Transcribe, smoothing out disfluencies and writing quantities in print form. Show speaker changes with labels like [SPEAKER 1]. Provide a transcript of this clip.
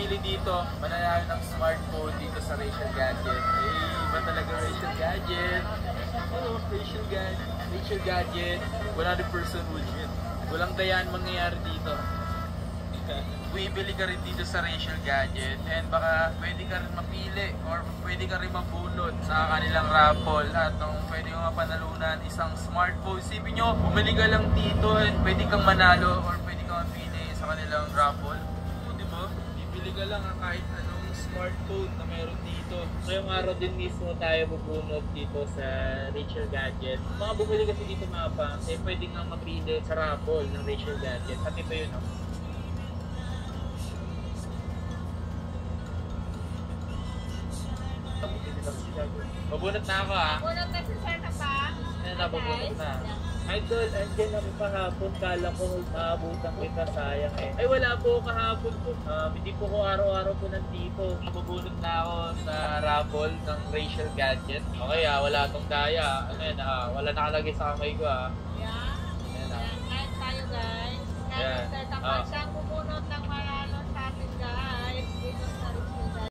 [SPEAKER 1] pumili dito, mananalo ng smartphone dito sa Rachel Gadget. Iba talaga Rachel Gadget. Oh, Rachel Gadget. 100% legit. Walang dayaan mangyayari dito. Bumibili ka rin dito sa Rachel Gadget and baka pwede ka rin mapili or pwede ka rin mabunot sa kanilang raffle at pwede mo mapanalunan isang smartphone. Isipin nyo, bumili ka lang dito and pwede kang manalo or pwede kang mapili sa kanilang raffle. Diba? Bibili ka lang kahit anong smartphone na meron dito. So yung araw din mismo tayo bubunot dito sa Rachel Gadget. Mga bumili kasi dito mga pang, pwede kang mapili sa raffle ng Rachel Gadget. At ito yun Babunot na ako
[SPEAKER 2] Bunot na sa Santa pa.
[SPEAKER 1] Babunot na. Idol, andyan ako kahapon. Kala ko maabutan kita, sayang Ay wala po kahapon po. Hindi po ko araw-araw po nandito. Babunot na ako sa raffle ng Rachel Gadget. Okay wala tong daya. Wala nakalagay sa kamay ko
[SPEAKER 2] Yeah.
[SPEAKER 1] Ayan
[SPEAKER 2] Kahit tayo guys. Kahit
[SPEAKER 1] Yeah.
[SPEAKER 2] start